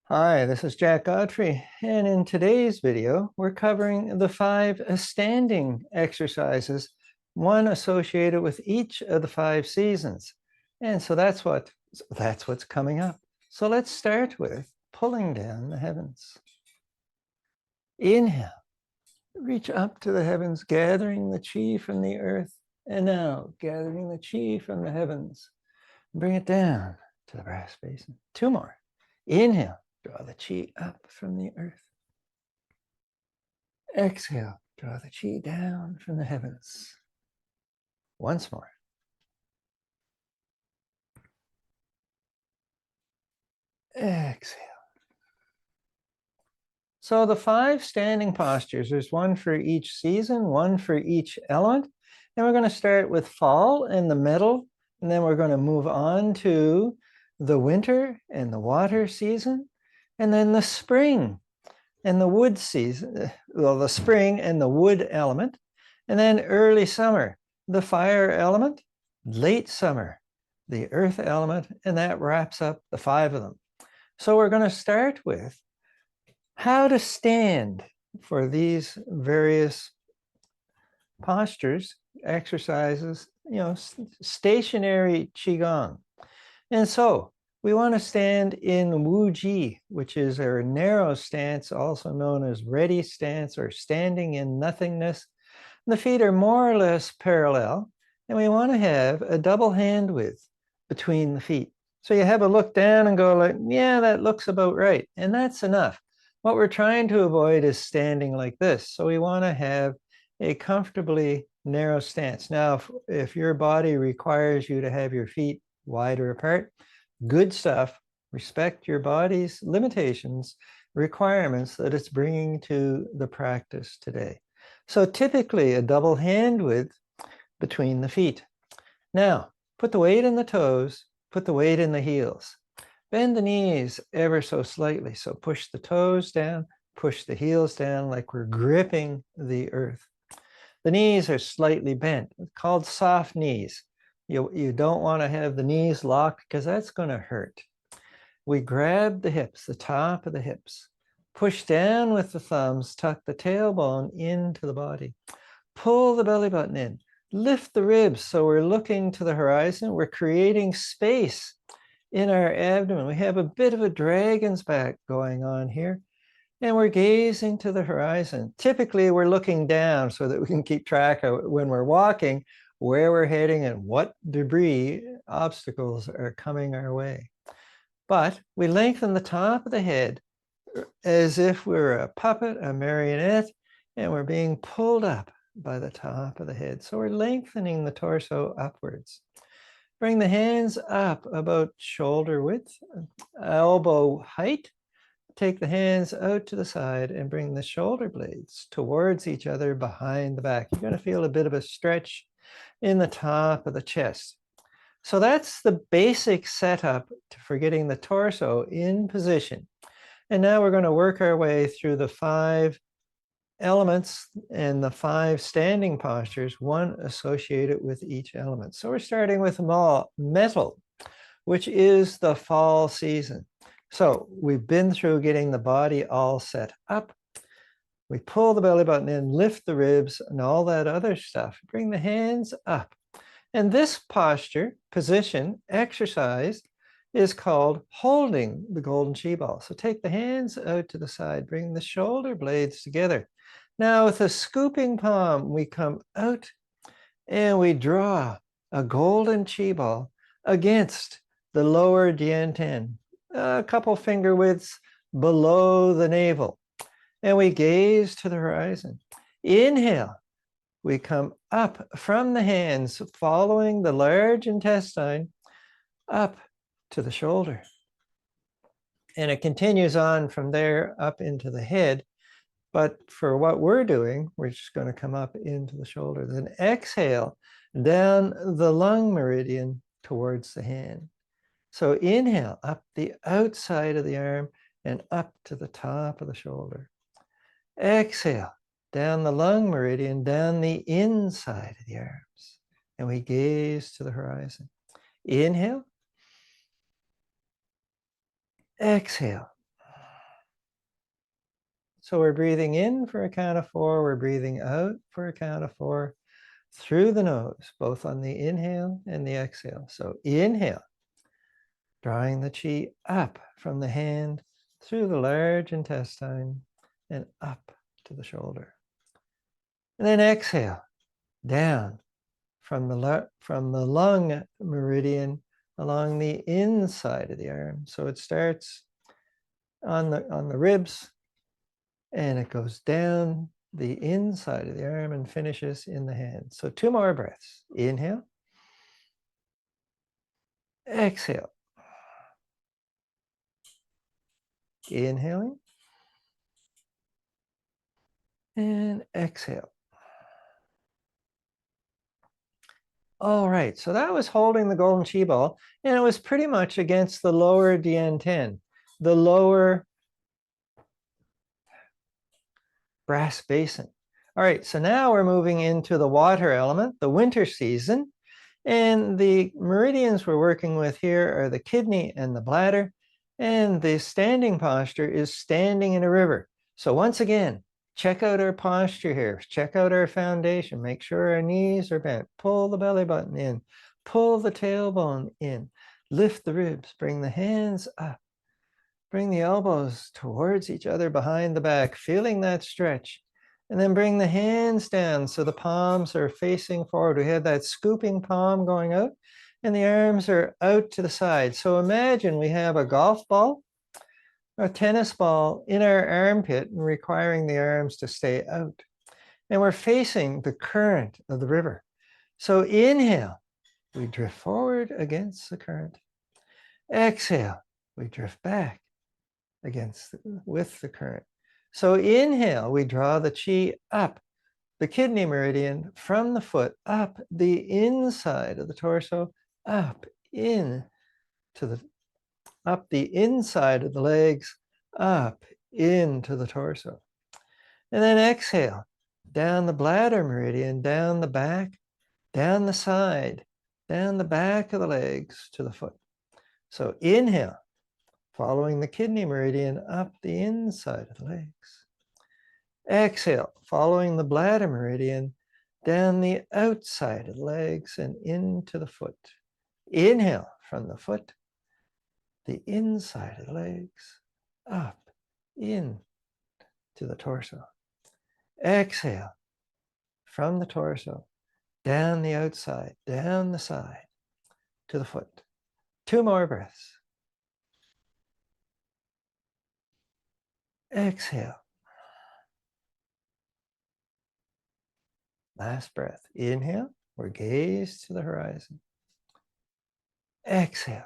Hi, this is Jack Godfrey, and in today's video, we're covering the 5 standing exercises, one associated with each of the 5 seasons. And so that's what's coming up. So let's start with pulling down the heavens. Inhale, reach up to the heavens, gathering the chi from the earth, and now gathering the chi from the heavens. Bring it down to the brass basin. 2 more. Inhale. Draw the chi up from the earth. Exhale, draw the chi down from the heavens. Once more. Exhale. So the 5 standing postures, there's one for each season, one for each element. And we're going to start with fall in the middle, and then we're going to move on to the winter and the water season, and then the spring and the wood season, well, the spring and the wood element, and then early summer, the fire element, late summer, the earth element, and that wraps up the 5 of them. So we're going to start with how to stand for these various postures, exercises, stationary Qigong. And so we want to stand in Wu Ji, which is our narrow stance, also known as ready stance or standing in nothingness. The feet are more or less parallel, and we want to have a double hand width between the feet. So you have a look down and go like, yeah, that looks about right. And that's enough. What we're trying to avoid is standing like this. So we want to have a comfortably narrow stance. Now, if your body requires you to have your feet wider apart, good stuff. Respect your body's limitations, requirements that it's bringing to the practice today. So typically a double hand width between the feet. Now, put the weight in the toes, put the weight in the heels. Bend the knees ever so slightly. So push the toes down, push the heels down like we're gripping the earth. The knees are slightly bent, it's called soft knees. You don't want to have the knees locked because that's going to hurt. We grab the hips, the top of the hips, push down with the thumbs, tuck the tailbone into the body, pull the belly button in, lift the ribs so we're looking to the horizon. We're creating space in our abdomen. We have a bit of a dragon's back going on here, and we're gazing to the horizon. Typically, we're looking down so that we can keep track of when we're walking, where we're heading and what debris, obstacles are coming our way. But we lengthen the top of the head as if we're a puppet, a marionette, and we're being pulled up by the top of the head. So we're lengthening the torso upwards. Bring the hands up about shoulder width, elbow height. Take the hands out to the side and bring the shoulder blades towards each other behind the back. You're going to feel a bit of a stretch in the top of the chest. So that's the basic setup for getting the torso in position. And now we're going to work our way through the 5 elements and the 5 standing postures, one associated with each element. So we're starting with metal, which is the fall season. So we've been through getting the body all set up. We pull the belly button in, lift the ribs, and all that other stuff. Bring the hands up. And this posture, position, exercise is called holding the golden chi ball. So take the hands out to the side, bring the shoulder blades together. Now with a scooping palm, we come out and we draw a golden chi ball against the lower Dianten, a couple finger widths below the navel. And we gaze to the horizon. Inhale. We come up from the hands, following the large intestine, up to the shoulder. And it continues on from there up into the head. But for what we're doing, we're just going to come up into the shoulder. Then exhale down the lung meridian towards the hand. So inhale up the outside of the arm and up to the top of the shoulder. Exhale down the lung meridian, down the inside of the arms. And we gaze to the horizon. Inhale. Exhale. So we're breathing in for a count of 4. We're breathing out for a count of 4 through the nose, both on the inhale and the exhale. So inhale, drawing the chi up from the hand through the large intestine and up to the shoulder. And then exhale, down from the lung meridian along the inside of the arm. So it starts on the ribs and it goes down the inside of the arm and finishes in the hand. So 2 more breaths. Inhale. Exhale. Inhaling. And exhale. All right, so that was holding the golden chi ball, and it was pretty much against the lower Dian-ten, the lower brass basin. All right, so now we're moving into the water element, the winter season, and the meridians we're working with here are the kidney and the bladder, and the standing posture is standing in a river. So once again, check out our posture here. Check out our foundation. Make sure our knees are bent. Pull the belly button in. Pull the tailbone in. Lift the ribs. Bring the hands up. Bring the elbows towards each other behind the back, feeling that stretch. And then bring the hands down so the palms are facing forward. We have that scooping palm going out, and the arms are out to the side. So imagine we have a golf ball, a tennis ball in our armpit and requiring the arms to stay out. And we're facing the current of the river. So inhale, we drift forward against the current. Exhale, we drift back with the current. So inhale, we draw the chi up the kidney meridian from the foot, up the inside of the torso, up the inside of the legs, up into the torso. And then exhale, down the bladder meridian, down the back, down the side, down the back of the legs to the foot. So inhale, following the kidney meridian up the inside of the legs. Exhale, following the bladder meridian down the outside of the legs and into the foot. Inhale from the foot, the inside of the legs, up, in to the torso. Exhale from the torso, down the outside, down the side to the foot. 2 more breaths. Exhale. Last breath. Inhale, or gaze to the horizon. Exhale.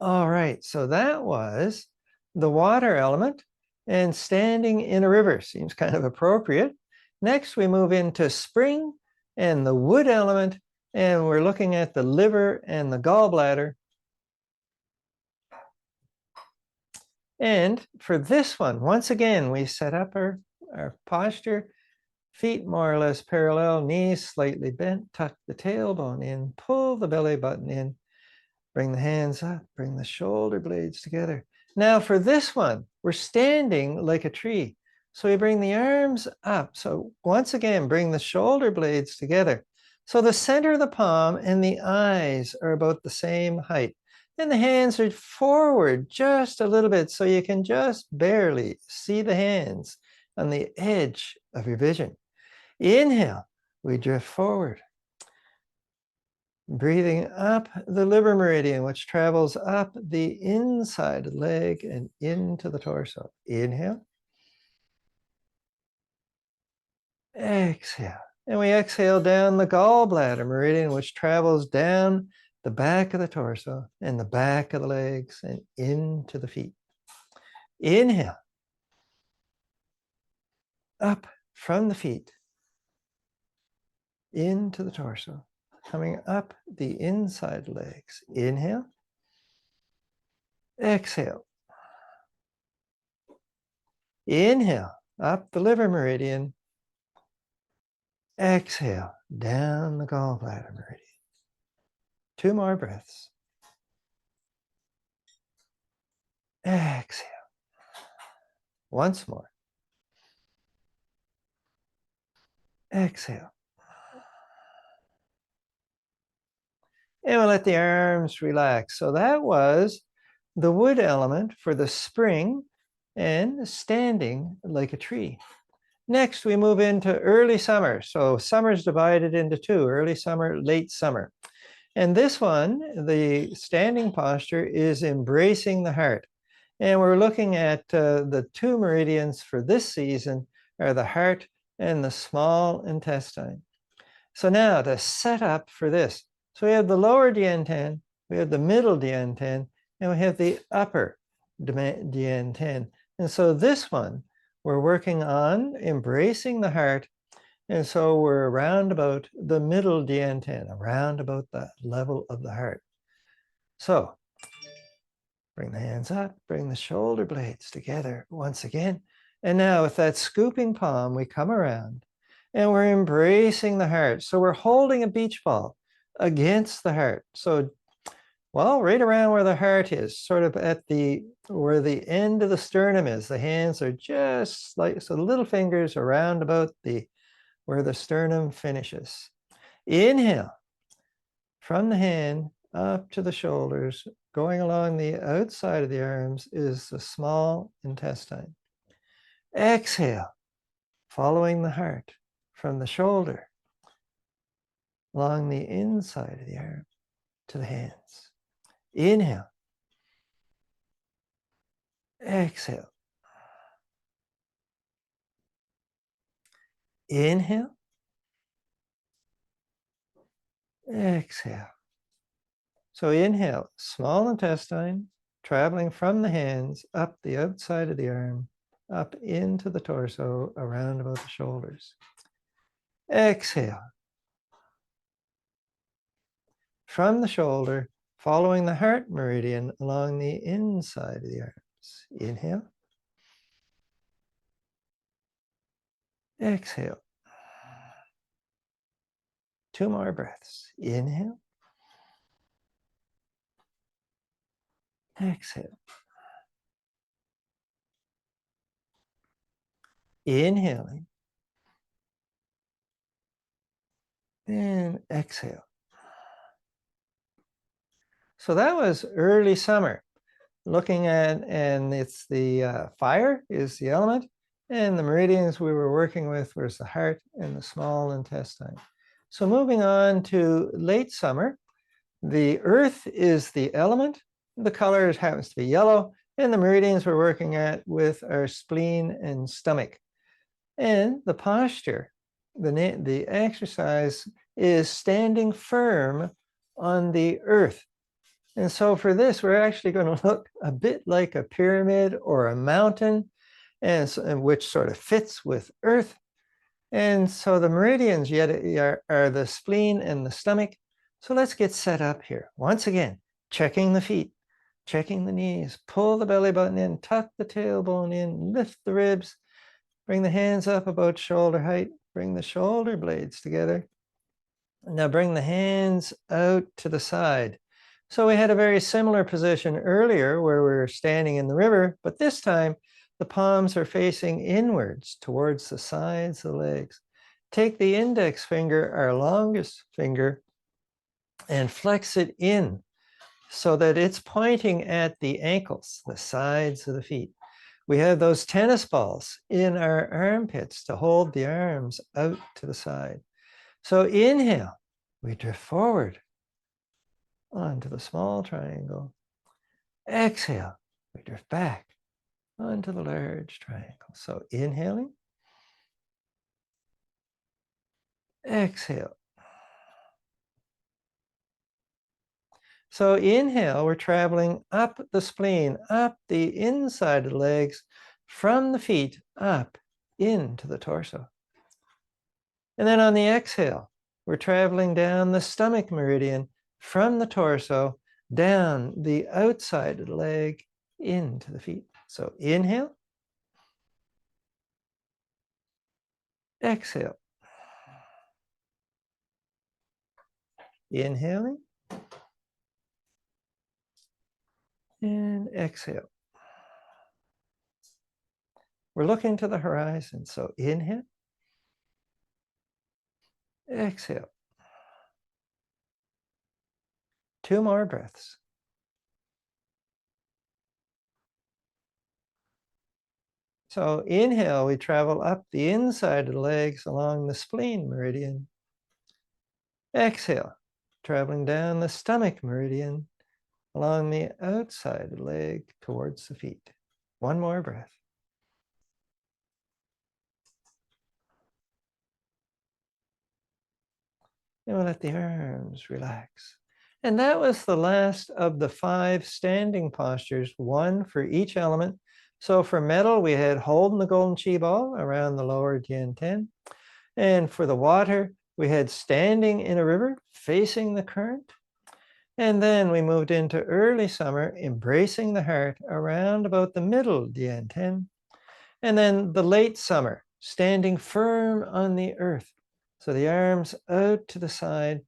All right, so that was the water element, and standing in a river seems kind of appropriate. Next, we move into spring and the wood element, and we're looking at the liver and the gallbladder. And for this one, once again, we set up our posture, feet more or less parallel, knees slightly bent, tuck the tailbone in, pull the belly button in, bring the hands up, bring the shoulder blades together. Now for this one, we're standing like a tree. So we bring the arms up. So once again, bring the shoulder blades together. So the center of the palm and the eyes are about the same height. And the hands are forward just a little bit so you can just barely see the hands on the edge of your vision. Inhale, we drift forward. Breathing up the liver meridian, which travels up the inside of the leg and into the torso. Inhale. Exhale. And we exhale down the gallbladder meridian, which travels down the back of the torso and the back of the legs and into the feet. Inhale. Up from the feet into the torso, coming up the inside legs. Inhale. Exhale. Inhale, up the liver meridian. Exhale, down the gallbladder meridian. 2 more breaths. Exhale. Once more. Exhale. And we'll let the arms relax. So that was the wood element for the spring and standing like a tree. Next, we move into early summer. So summer is divided into two, early summer, late summer. And this one, the standing posture, is embracing the heart. And we're looking at the two meridians for this season are the heart and the small intestine. So now to set up for this. So we have the lower Dian-ten, we have the middle Dian-ten, and we have the upper Dian-ten. And so this one, we're working on embracing the heart. And so we're around about the middle Dian-ten, around about the level of the heart. So bring the hands up, bring the shoulder blades together once again. And now with that scooping palm, we come around and we're embracing the heart. So we're holding a beach ball against the heart. So, well, right around where the heart is, sort of at where the end of the sternum is. The hands are just like, so the little fingers around about where the sternum finishes. Inhale from the hand up to the shoulders, going along the outside of the arms is the small intestine. Exhale, following the heart from the shoulder, along the inside of the arm to the hands. Inhale. Exhale. Inhale. Exhale. So inhale, small intestine, traveling from the hands up the outside of the arm, up into the torso, around about the shoulders. Exhale. From the shoulder, following the heart meridian along the inside of the arms. Inhale. Exhale. 2 more breaths. Inhale. Exhale. Inhaling. And exhale. So that was early summer. Looking at, and it's the fire is the element, and the meridians we were working with was the heart and the small intestine. So moving on to late summer, the earth is the element, the color happens to be yellow, and the meridians we're working at with our spleen and stomach. And the posture, the exercise is standing firm on the earth. And so for this, we're actually going to look a bit like a pyramid or a mountain, and which sort of fits with earth. And so the meridians yet are the spleen and the stomach. So let's get set up here. Once again, checking the feet, checking the knees, pull the belly button in, tuck the tailbone in, lift the ribs, bring the hands up about shoulder height, bring the shoulder blades together. Now bring the hands out to the side. So we had a very similar position earlier where we were standing in the river, but this time the palms are facing inwards towards the sides of the legs. Take the index finger, our longest finger, and flex it in so that it's pointing at the ankles, the sides of the feet. We have those tennis balls in our armpits to hold the arms out to the side. So inhale, we drift forward onto the small triangle. Exhale, we drift back onto the large triangle. So inhaling, exhale. So inhale, we're traveling up the spleen, up the inside of the legs, from the feet up into the torso. And then on the exhale, we're traveling down the stomach meridian from the torso down the outside of the leg into the feet. So inhale, exhale. Inhaling and exhale. We're looking to the horizon. So inhale, exhale. 2 more breaths. So inhale, we travel up the inside of the legs along the spleen meridian. Exhale, traveling down the stomach meridian along the outside of the leg towards the feet. 1 more breath. And we'll let the arms relax. And that was the last of the 5 standing postures, 1 for each element. So for metal, we had holding the golden chi ball around the lower Dian-ten. And for the water, we had standing in a river facing the current. And then we moved into early summer, embracing the heart around about the middle Dian-ten. And then the late summer, standing firm on the earth. So the arms out to the side,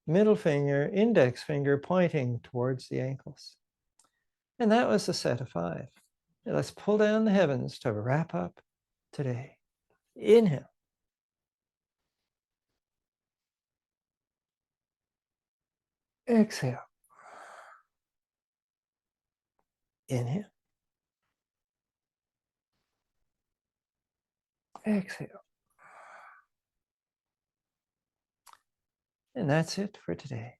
middle finger, index finger pointing towards the ankles. And that was a set of 5. Now let's pull down the heavens to wrap up today. Inhale. Exhale. Inhale. Exhale. And that's it for today.